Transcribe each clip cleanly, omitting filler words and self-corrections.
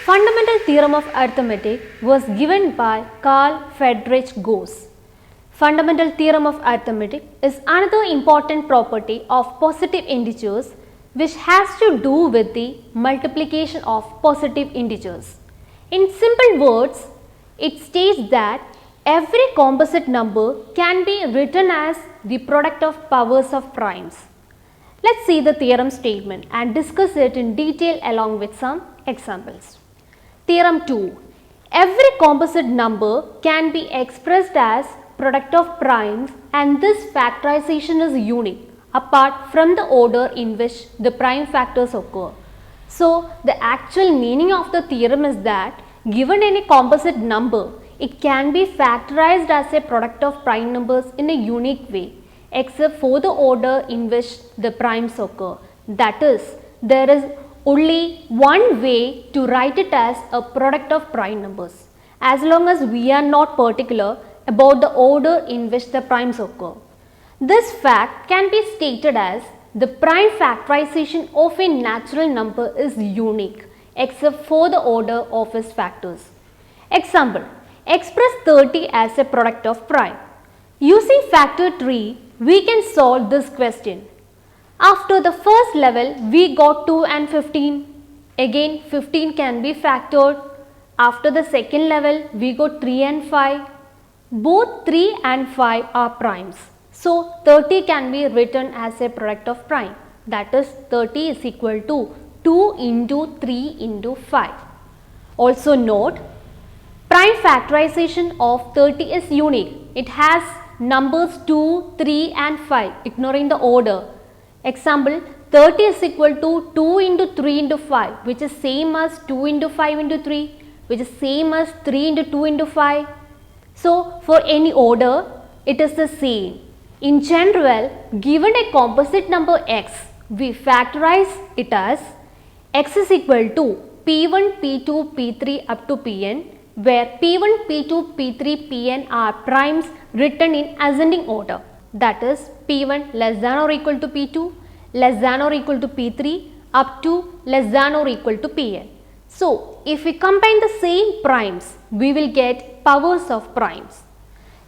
fundamental theorem of arithmetic was given by Carl Friedrich Gauss. Fundamental theorem of arithmetic is another important property of positive integers which has to do with the multiplication of positive integers. In simple words, it states that every composite number can be written as the product of powers of primes. Let's see the theorem statement and discuss it in detail along with some examples. Theorem 2. Every composite number can be expressed as product of primes and this factorization is unique apart from the order in which the prime factors occur. So, the actual meaning of the theorem is that given any composite number, it can be factorized as a product of prime numbers in a unique way except for the order in which the primes occur. That is, there is only one way to write it as a product of prime numbers as long as we are not particular about the order in which the primes occur. This fact can be stated as the prime factorization of a natural number is unique except for the order of its factors. Example, express 30 as a product of prime. Using factor tree, we can solve this question. After the first level, we got 2 and 15. Again, 15 can be factored. After the second level, we got 3 and 5. Both 3 and 5 are primes. So, 30 can be written as a product of prime. That is, 30 is equal to 2 into 3 into 5. Also note, prime factorization of 30 is unique. It has numbers 2, 3 and 5 ignoring the order. Example, 30 is equal to 2 into 3 into 5 which is same as 2 into 5 into 3 which is same as 3 into 2 into 5. So, for any order, it is the same. In general, given a composite number x, we factorize it as x is equal to p1, p2, p3 up to pn, where p1, p2, p3, pn are primes written in ascending order. That is, p1 less than or equal to p2, less than or equal to p3, up to less than or equal to pn. So, if we combine the same primes, we will get powers of primes.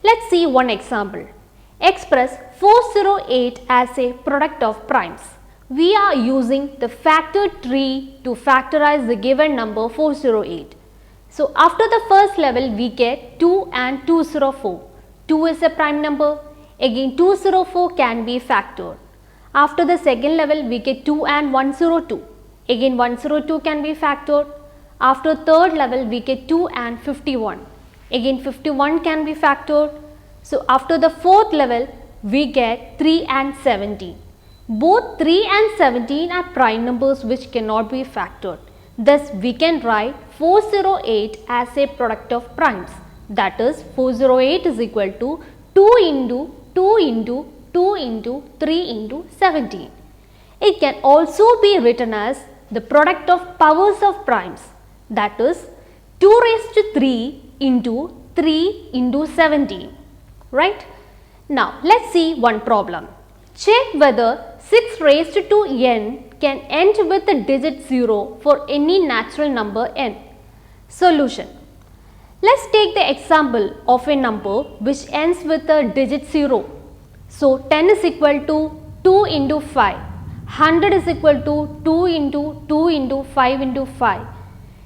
Let's see one example. Express 408 as a product of primes. We are using the factor tree to factorize the given number 408. So, after the first level, we get 2 and 204. 2 is a prime number. Again, 204 can be factored. After the second level, we get 2 and 102. Again, 102 can be factored. After third level, we get 2 and 51. Again, 51 can be factored. So, after the fourth level, we get 3 and 17. Both 3 and 17 are prime numbers which cannot be factored. Thus, we can write 408 as a product of primes. That is, 408 is equal to 2 into 2 into 2 into 3 into 17. It can also be written as the product of powers of primes. That is, 2 raised to 3 into 3 into 17. Right? Now, let's see one problem. Check whether 6 raised to n can end with the digit 0 for any natural number n. Solution. Let's take the example of a number which ends with a digit 0. So, 10 is equal to 2 into 5. 100 is equal to 2 into 2 into 5 into 5.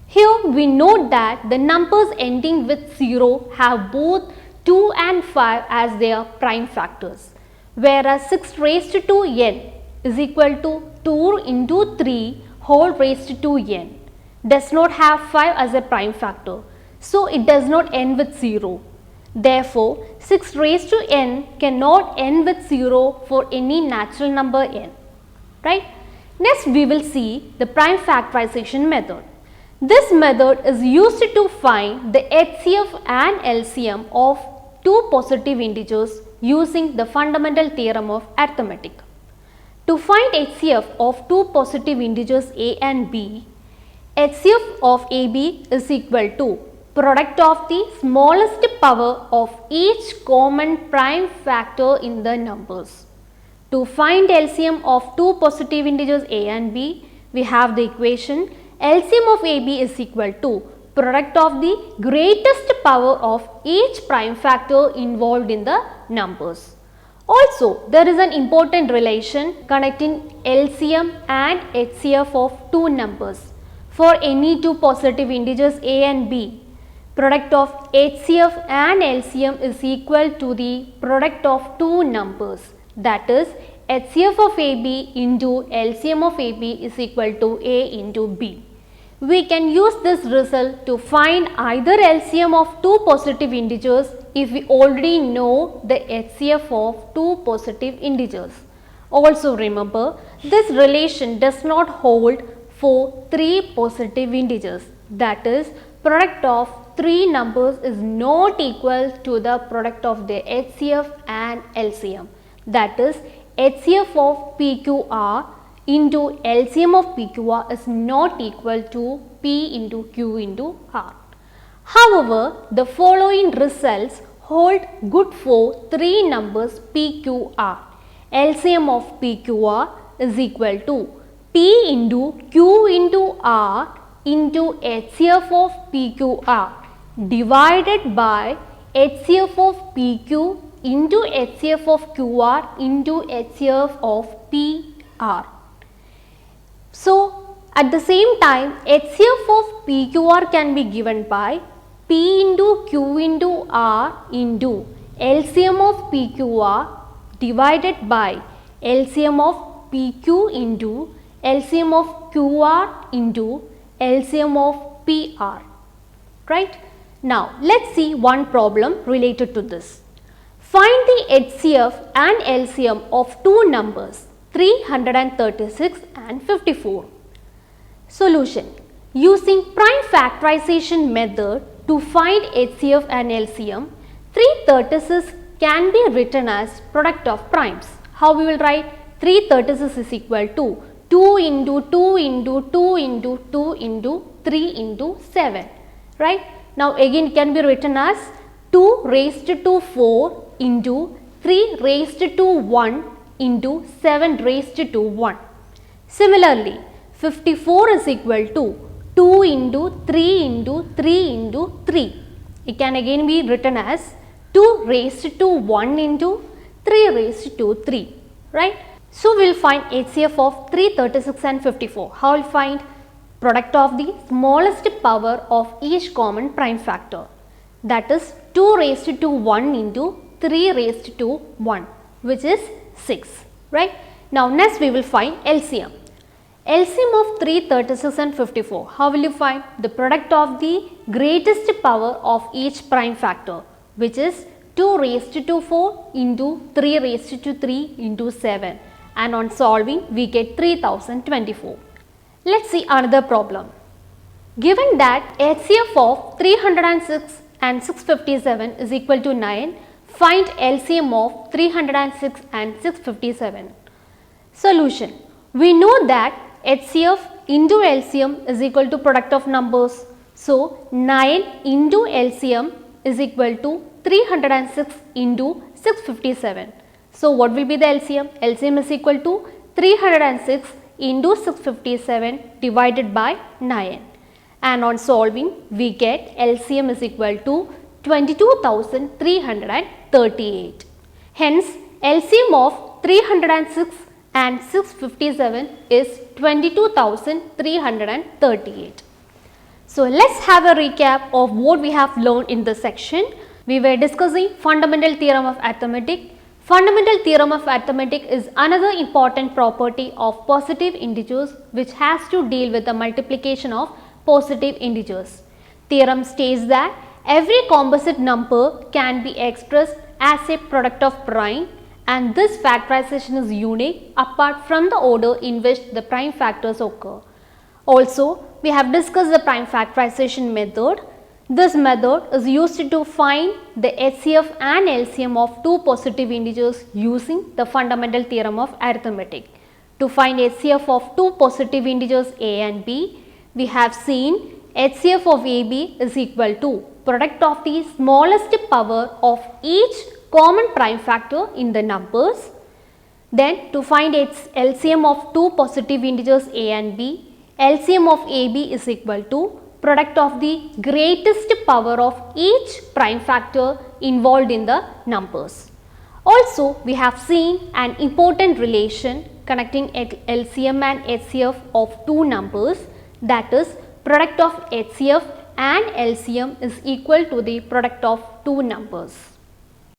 Here we note that the numbers ending with 0 have both 2 and 5 as their prime factors, whereas 6 raised to n is equal to 2 into 3 whole raised to n does not have 5 as a prime factor, so it does not end with 0. Therefore, 6 raised to n cannot end with 0 for any natural number n. Right? Next, we will see the prime factorization method. This method is used to find the HCF and LCM of two positive integers using the fundamental theorem of arithmetic. To find HCF of two positive integers a and b, HCF of AB is equal to product of the smallest power of each common prime factor in the numbers. To find LCM of two positive integers a and b, we have the equation LCM of AB is equal to product of the greatest power of each prime factor involved in the numbers. Also, there is an important relation connecting LCM and HCF of two numbers. For any two positive integers A and B, product of HCF and LCM is equal to the product of two numbers, that is HCF of AB into LCM of AB is equal to A into B. We can use this result to find either LCM of two positive integers if we already know the HCF of two positive integers. Also remember, this relation does not hold for three positive integers, that is product of three numbers is not equal to the product of the HCF and LCM, that is HCF of PQR into LCM of PQR is not equal to P into Q into R. However, the following results hold good for three numbers PQR. LCM of PQR is equal to P into Q into R into HCF of PQR divided by HCF of PQ into HCF of QR into HCF of PR. So, at the same time, HCF of PQR can be given by P into Q into R into LCM of PQR divided by LCM of PQ into LCM of QR into LCM of PR. Right? Now, let's see one problem related to this. Find the HCF and LCM of two numbers 336 and 54. Solution. Using prime factorization method to find HCF and LCM, 336 can be written as product of primes. How we will write? 336 is equal to 2 into 2 into 2 into 2 into 3 into 7. Right? Now again it can be written as 2 raised to 4 into 3 raised to 1 into 7 raised to 1. Similarly, 54 is equal to 2 into 3 into 3 into 3. It can again be written as 2 raised to 1 into 3 raised to 3. Right? So, we will find HCF of 336 and 54. How will we find? Product of the smallest power of each common prime factor, that is 2 raised to 1 into 3 raised to 1, which is 6. Right? Now, next we will find LCM. LCM of 336 and 54. How will you find? The product of the greatest power of each prime factor, which is 2 raised to 4 into 3 raised to 3 into 7, and on solving we get 3024. Let's see another problem. Given that HCF of 306 and 657 is equal to 9, find LCM of 306 and 657. Solution. We know that HCF into LCM is equal to product of numbers. So, 9 into LCM is equal to 306 into 657. So, what will be the LCM? LCM is equal to 306 into 657 divided by 9. And on solving, we get LCM is equal to 22,338. Hence, LCM of 306 and 657 is 22,338. So, let's have a recap of what we have learned in this section. We were discussing fundamental theorem of arithmetic. Fundamental theorem of arithmetic is another important property of positive integers which has to deal with the multiplication of positive integers. Theorem states that every composite number can be expressed as a product of prime, and this factorization is unique apart from the order in which the prime factors occur. Also, we have discussed the prime factorization method. This method is used to find the HCF and LCM of two positive integers using the fundamental theorem of arithmetic. To find HCF of two positive integers A and B, we have seen HCF of AB is equal to product of the smallest power of each common prime factor in the numbers. Then to find its LCM of two positive integers A and B, LCM of AB is equal to product of the greatest power of each prime factor involved in the numbers. Also, we have seen an important relation connecting LCM and HCF of two numbers, that is product of HCF and LCM is equal to the product of two numbers.